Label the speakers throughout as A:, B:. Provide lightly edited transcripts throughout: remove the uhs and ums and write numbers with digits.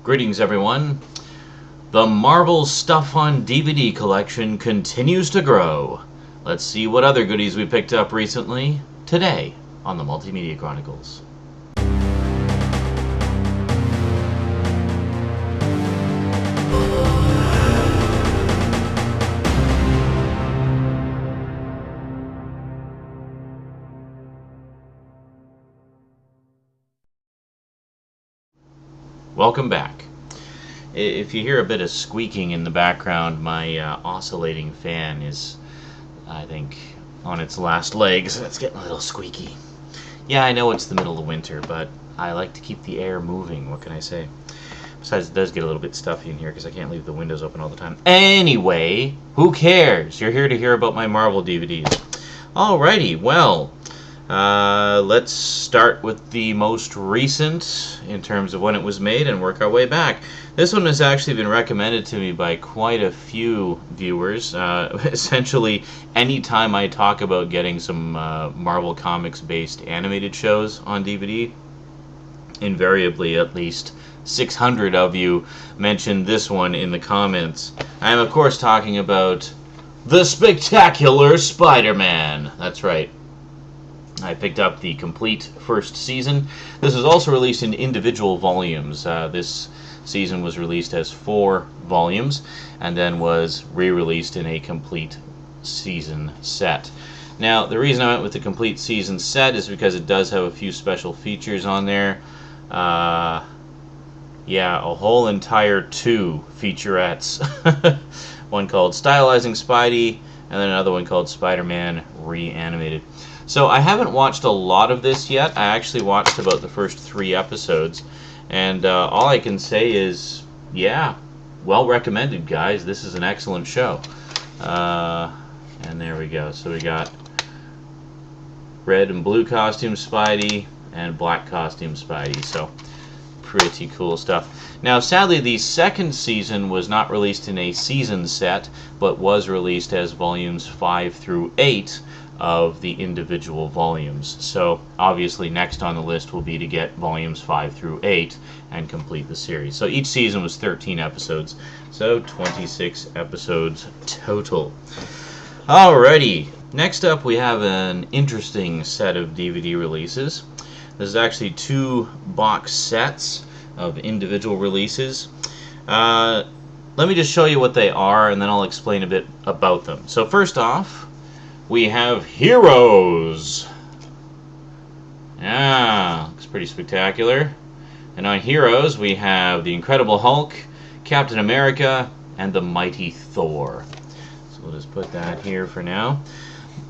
A: Greetings, everyone. The Marvel Stuff on DVD collection continues to grow. Let's see what other goodies we picked up recently today on the Multimedia Chronicles. Welcome back. If you hear a bit of squeaking in the background, my oscillating fan is, I think, on its last legs. It's getting a little squeaky. Yeah, I know it's the middle of winter, but I like to keep the air moving. What can I say? Besides, it does get a little bit stuffy in here because I can't leave the windows open all the time. Anyway, who cares? You're here to hear about my Marvel DVDs. Alrighty, well, let's start with the most recent in terms of when it was made and work our way back. This one has actually been recommended to me by quite a few viewers. Essentially, anytime I talk about getting some Marvel Comics based animated shows on DVD, invariably at least 600 of you mentioned this one in the comments. I am of course talking about the spectacular Spider-Man. That's right. I picked up the complete first season. This was also released in individual volumes. This season was released as 4 volumes and then was re-released in a complete season set. Now, the reason I went with the complete season set is because it does have a few special features on there. Yeah, a whole entire 2 featurettes. One called Stylizing Spidey, and then another one called Spider-Man Reanimated. So I haven't watched a lot of this yet. I actually watched about the first 3 episodes, and all I can say is, yeah, well recommended, guys. This is an excellent show. And there we go. So we got red and blue costume Spidey and black costume Spidey. So pretty cool stuff. Now, sadly, the second season was not released in a season set, but was released as volumes 5 through 8 of the individual volumes. So obviously next on the list will be to get volumes 5 through 8 and complete the series. So each season was 13 episodes, so 26 episodes total. Alrighty, next up we have an interesting set of DVD releases. This is actually 2 box sets of individual releases. Let me just show you what they are and then I'll explain a bit about them. So first off, we have Heroes. Yeah, looks pretty spectacular. And on Heroes, we have the Incredible Hulk, Captain America, and the Mighty Thor. So we'll just put that here for now.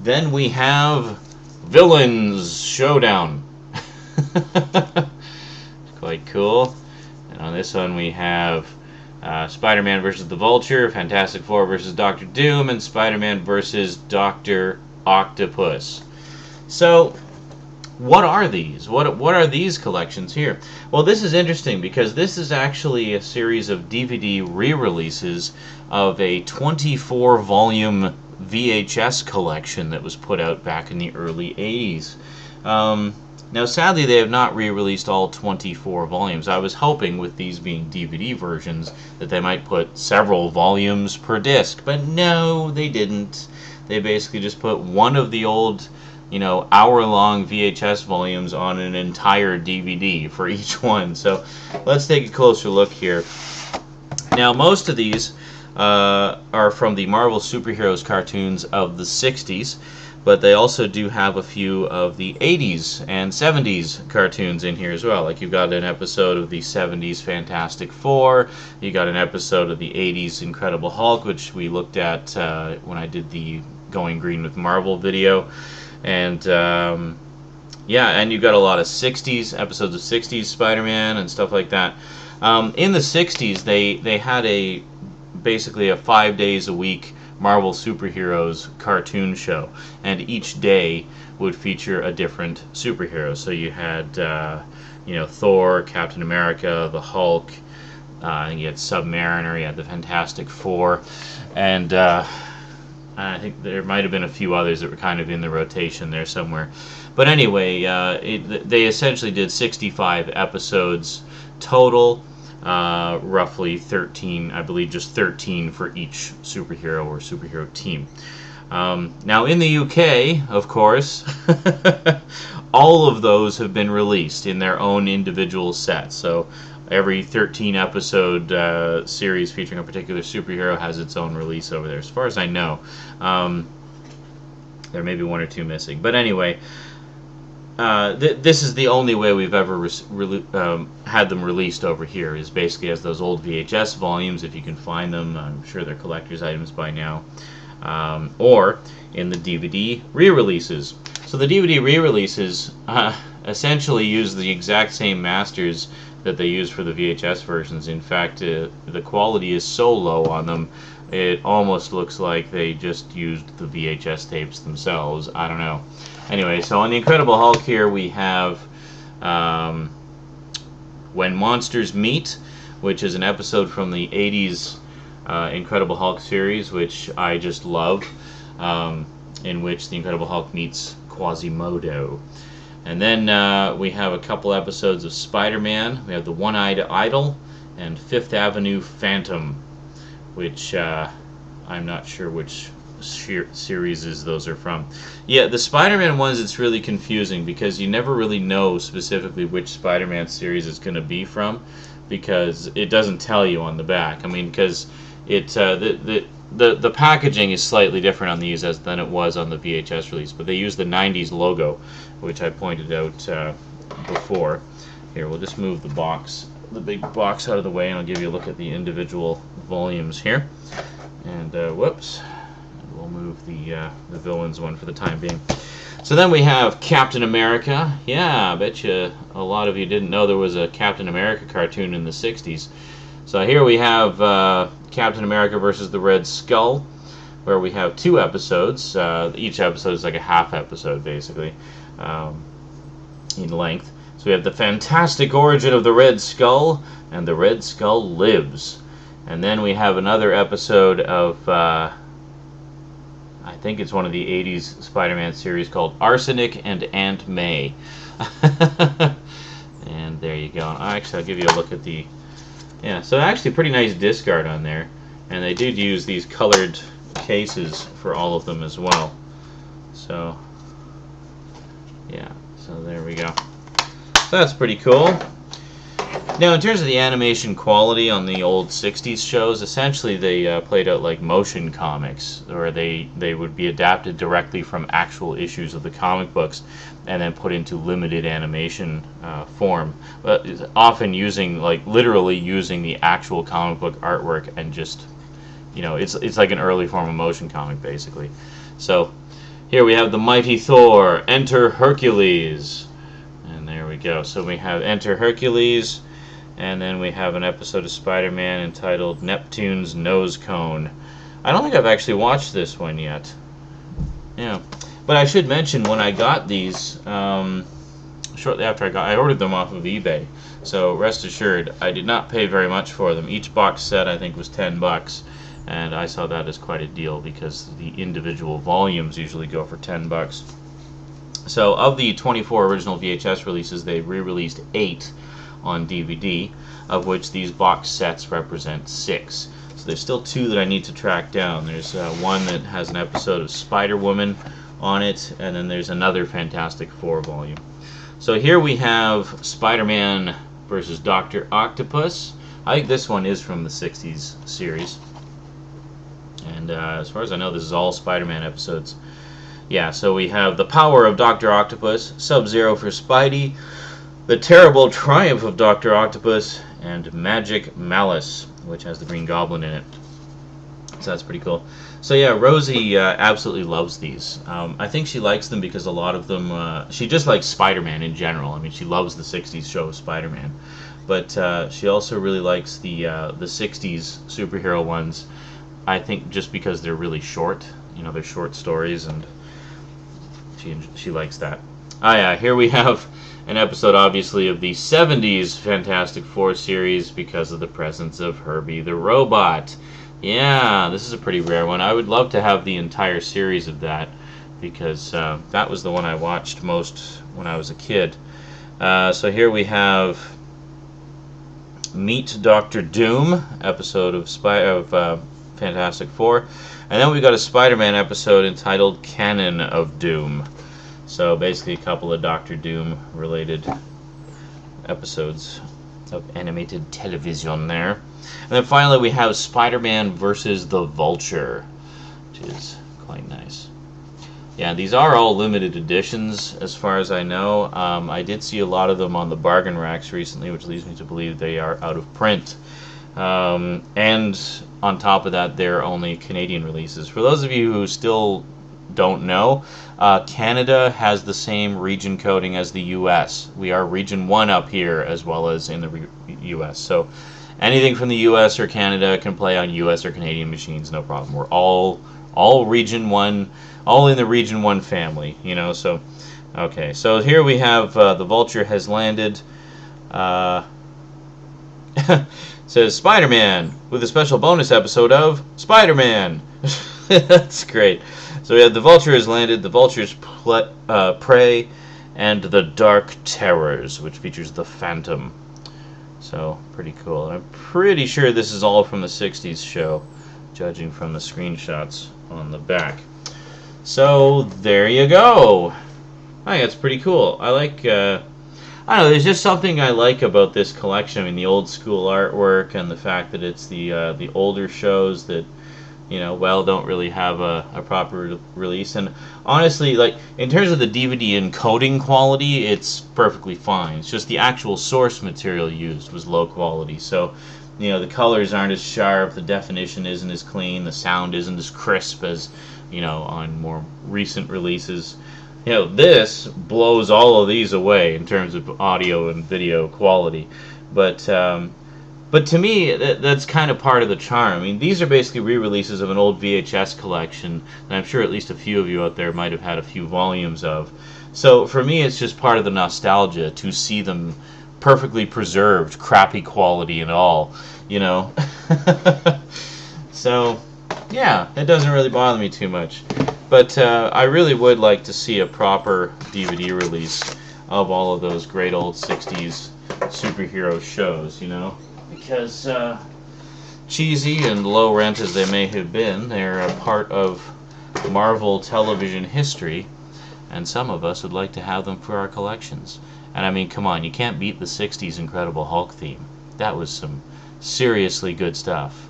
A: Then we have Villains Showdown. Quite cool. And on this one, we have Spider-Man versus the Vulture, Fantastic Four versus Doctor Doom, and Spider-Man versus Dr. Octopus. So, what are these? What are these collections here? Well, this is interesting because this is actually a series of DVD re-releases of a 24-volume VHS collection that was put out back in the early 80s. Now, sadly, they have not re-released all 24 volumes. I was hoping, with these being DVD versions, that they might put several volumes per disc, but no, they didn't. They basically just put one of the old, hour-long VHS volumes on an entire DVD for each one. So, let's take a closer look here. Now, most of these are from the Marvel Superheroes cartoons of the 60s. But they also do have a few of the 80s and 70s cartoons in here as well. Like you've got an episode of the 70s Fantastic Four, you got an episode of the 80s Incredible Hulk, which we looked at when I did the Going Green with Marvel video. And yeah, and you've got a lot of 60s, episodes of 60s Spider-Man and stuff like that. In the 60s, they had basically a 5 days a week Marvel Superheroes cartoon show, and each day would feature a different superhero. So you had, Thor, Captain America, the Hulk, you had Submariner, you had the Fantastic Four, and I think there might have been a few others that were kind of in the rotation there somewhere. But anyway, they essentially did 65 episodes total. roughly 13, I believe just 13 for each superhero or superhero team. Now in the UK, of course, all of those have been released in their own individual sets. So every 13 episode series featuring a particular superhero has its own release over there, as far as I know. There may be one or two missing. But anyway, this is the only way we've ever had them released over here, is basically as those old VHS volumes, if you can find them. I'm sure they're collector's items by now. Or in the DVD re-releases. So the DVD re-releases essentially use the exact same masters that they use for the VHS versions. In fact, the quality is so low on them, it almost looks like they just used the VHS tapes themselves. I don't know. Anyway, so on the Incredible Hulk here we have When Monsters Meet, which is an episode from the 80s Incredible Hulk series, which I just love, in which the Incredible Hulk meets Quasimodo. And then we have a couple episodes of Spider-Man. We have The One-Eyed Idol and Fifth Avenue Phantom, which I'm not sure which series those are from. Yeah, the Spider-Man ones, it's really confusing because you never really know specifically which Spider-Man series it's going to be from, because it doesn't tell you on the back. I mean, because it the packaging is slightly different on these than it was on the VHS release, but they use the 90s logo, which I pointed out before. Here, we'll just move the big box out of the way, and I'll give you a look at the individual volumes here. And whoops, we'll move the villains one for the time being. So then we have Captain America. Yeah, I bet you a lot of you didn't know there was a Captain America cartoon in the 60s. So here we have Captain America versus the Red Skull, where we have 2 episodes. Each episode is like a half episode, basically, in length. So we have the fantastic origin of the Red Skull, and the Red Skull lives. And then we have another episode of, I think it's one of the 80s Spider-Man series called Arsenic and Aunt May. And there you go. Actually, I'll give you a look at the... Yeah, so actually pretty nice disc art on there. And they did use these colored cases for all of them as well. So, yeah, so there we go. So that's pretty cool. Now, in terms of the animation quality on the old 60s shows, essentially they played out like motion comics, or they would be adapted directly from actual issues of the comic books and then put into limited animation form, but often using, like, literally using the actual comic book artwork, and just, you know, it's like an early form of motion comic, basically. So here we have the Mighty Thor, Enter Hercules. And there we go. So we have Enter Hercules, and then we have an episode of Spider-Man entitled Neptune's Nose Cone. I don't think I've actually watched this one yet. Yeah. But I should mention, when I got these, shortly after I ordered them off of eBay. So rest assured, I did not pay very much for them. Each box set, I think, was $10. And I saw that as quite a deal, because the individual volumes usually go for $10. So of the 24 original VHS releases, they re-released 8 on DVD, of which these box sets represent 6. So there's still 2 that I need to track down. There's one that has an episode of Spider-Woman on it, and then there's another Fantastic Four volume. So here we have Spider-Man versus Dr. Octopus. I think this one is from the 60s series. And as far as I know, this is all Spider-Man episodes. Yeah, so we have The Power of Dr. Octopus, Sub-Zero for Spidey, The Terrible Triumph of Dr. Octopus, and Magic Malice, which has the Green Goblin in it. So that's pretty cool. So yeah, Rosie absolutely loves these. I think she likes them because a lot of them... she just likes Spider-Man in general. I mean, she loves the 60s show Spider-Man. But she also really likes the 60s superhero ones, I think just because they're really short. You know, they're short stories, and she likes that. Ah, yeah, here we have an episode, obviously, of the 70s Fantastic Four series because of the presence of Herbie the Robot. Yeah, this is a pretty rare one. I would love to have the entire series of that, because that was the one I watched most when I was a kid. So here we have Meet Doctor Doom episode of Fantastic Four, and then we got a Spider-Man episode entitled Canon of Doom. So basically, a couple of Doctor Doom related episodes of animated television there. And then finally, we have Spider-Man versus the Vulture, which is quite nice. Yeah, these are all limited editions, as far as I know. I did see a lot of them on the bargain racks recently, which leads me to believe they are out of print. And on top of that, they're only Canadian releases. For those of you who still don't know, Canada has the same region coding as the U.S. We are Region 1 up here, as well as in the U.S. So anything from the U.S. or Canada can play on U.S. or Canadian machines, no problem. We're all Region 1, all in the Region 1 family, you know, so, okay. So here we have, the Vulture has landed, says Spider-Man, with a special bonus episode of Spider-Man. That's great. So we have the Vulture has landed, the Vulture's Prey, and the Dark Terrors, which features the Phantom. So, pretty cool. And I'm pretty sure this is all from the 60s show, judging from the screenshots on the back. So, there you go. I think that's pretty cool. I like, I don't know, there's just something I like about this collection. I mean, the old school artwork and the fact that it's the older shows that, you know, well, don't really have a proper release. And honestly, like, in terms of the DVD encoding quality, it's perfectly fine. It's just the actual source material used was low quality. So, you know, the colors aren't as sharp, the definition isn't as clean, the sound isn't as crisp as, you know, on more recent releases. You know, this blows all of these away in terms of audio and video quality. But to me, that's kind of part of the charm. I mean, these are basically re-releases of an old VHS collection that I'm sure at least a few of you out there might have had a few volumes of. So for me, it's just part of the nostalgia to see them perfectly preserved, crappy quality and all, you know. So, yeah, it doesn't really bother me too much. But I really would like to see a proper DVD release of all of those great old 60s superhero shows, you know. Because cheesy and low rent as they may have been, they're a part of Marvel television history, and some of us would like to have them for our collections. And I mean, come on, you can't beat the 60s Incredible Hulk theme. That was some seriously good stuff.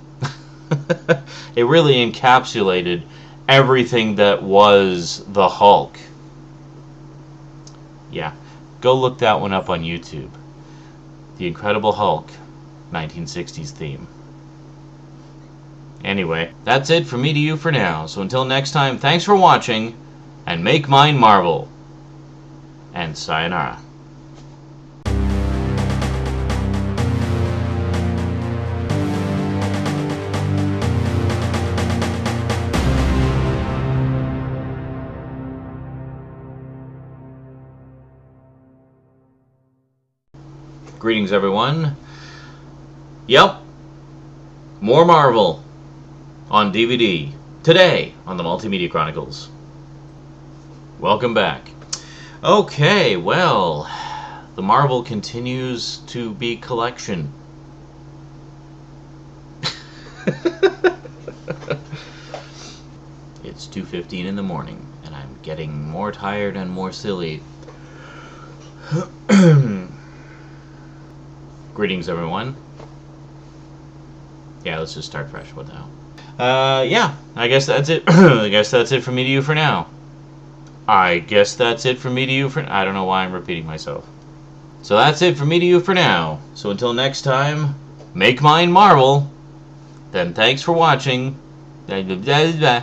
A: It really encapsulated everything that was the Hulk. Yeah, go look that one up on YouTube. The Incredible Hulk 1960s theme. Anyway, that's it from me to you for now. So until next time, thanks for watching, and make mine Marvel. And sayonara. Greetings, everyone. Yep, more Marvel on DVD today on the Multimedia Chronicles. Welcome back. Okay, well, the Marvel continues to be collection. It's 2:15 in the morning, and I'm getting more tired and more silly. Greetings, everyone. Yeah, let's just start fresh. What the hell? Yeah, I guess that's it. I guess that's it from me to you for now. I guess that's it from me to you for... I don't know why I'm repeating myself. So that's it from me to you for now. So until next time, make mine Marvel. Then thanks for watching. Blah, blah, blah, blah.